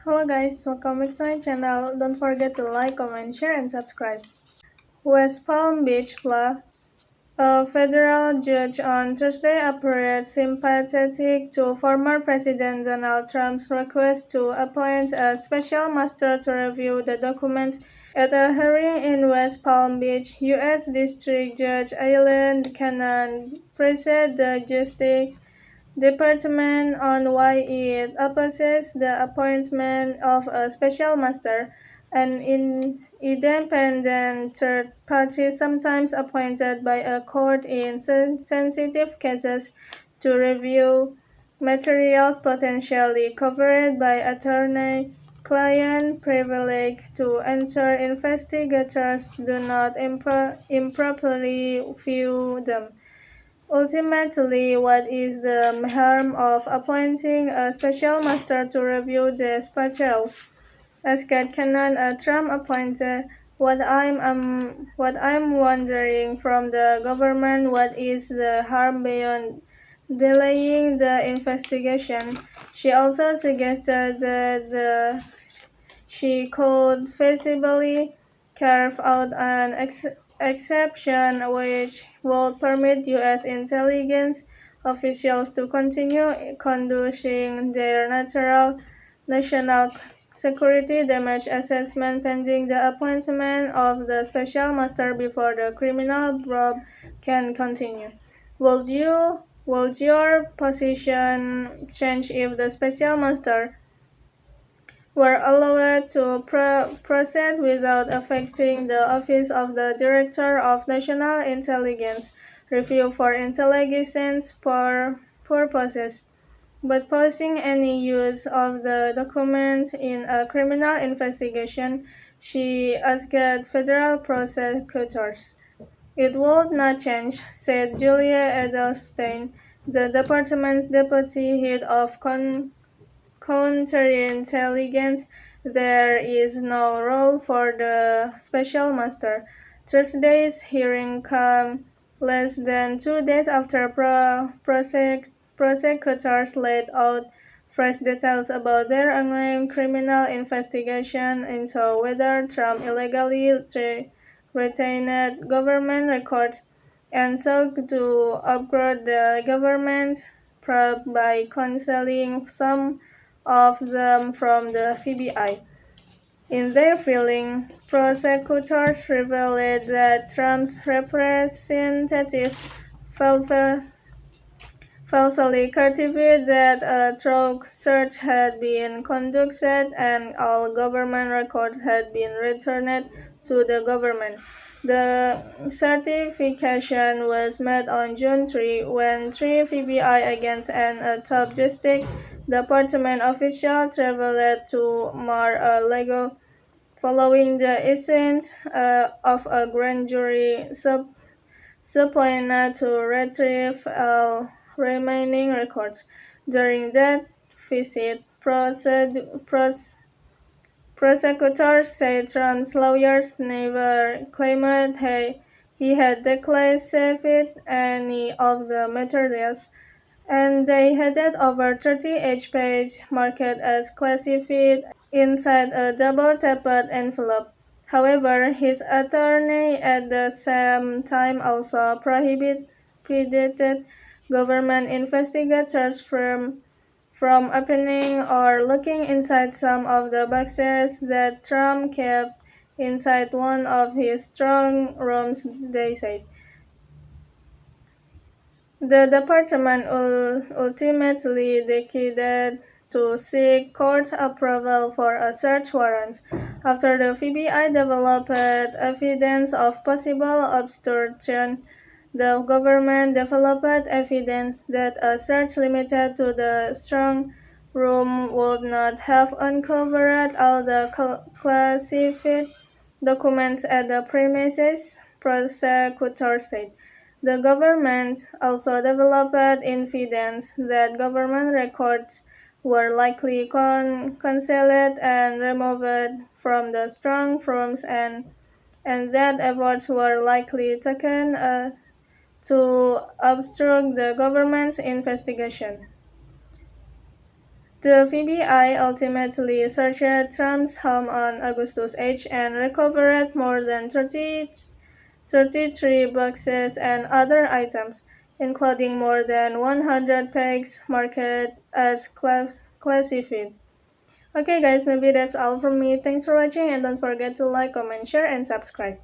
Hello guys, welcome back to my channel. Don't forget to like, comment, share, and subscribe. West Palm Beach, Florida. A federal judge on Thursday appeared sympathetic to former President Donald Trump's request to appoint a special master to review the documents at a hearing in West Palm Beach. U.S. District Judge Aileen Cannon praised the Justice Department on why it opposes the appointment of a special master, an independent third party sometimes appointed by a court in sensitive cases to review materials potentially covered by attorney-client privilege to ensure investigators do not improperly view them. Ultimately, what is the harm of appointing a special master to review these materials? Asked Cannon, a Trump appointed. What I'm wondering from the government, what is the harm beyond delaying the investigation? She also suggested that she could feasibly carve out an exception which would permit U.S. intelligence officials to continue conducting their national security damage assessment pending the appointment of the special master before the criminal probe can continue. Would your position change if the special master were allowed to proceed without affecting the office of the Director of National Intelligence Review for intelligence purposes, but posing any use of the documents in a criminal investigation, she asked federal prosecutors. It would not change, said Julia Edelstein, the department's deputy head of counterintelligence. There is no role for the special master. Thursday's hearing came less than 2 days after prosecutors laid out fresh details about their ongoing criminal investigation into whether Trump illegally retained government records and sought to upgrade the government probe by concealing some of them from the FBI. In their filing, prosecutors revealed that Trump's representatives fal- falsely certified that a thorough search had been conducted and all government records had been returned to the government. The certification was made on June 3 when three FBI agents and a top Justice Department official traveled to Mar-a-Lago following the issuance of a grand jury subpoena to retrieve all remaining records. During that visit, prosecutors said Trump's lawyers never claimed he had declassified any of the materials, and they handed over 30 pages marked as classified inside a double-tapped envelope. However, his attorney at the same time also prohibited government investigators from opening or looking inside some of the boxes that Trump kept inside one of his strong rooms, they said. The department ultimately decided to seek court approval for a search warrant after the FBI developed evidence of possible obstruction. The government developed evidence that a search limited to the strong room would not have uncovered all the classified documents at the premises, prosecutors said. The government also developed evidence that government records were likely concealed and removed from the strong rooms and that efforts were likely taken to obstruct the government's investigation. The FBI ultimately searched Trump's home on Augustus 8 and recovered more than 33 boxes and other items, including more than 100 pegs marked as classified. Okay guys, maybe that's all from me. Thanks for watching and don't forget to like, comment, share, and subscribe.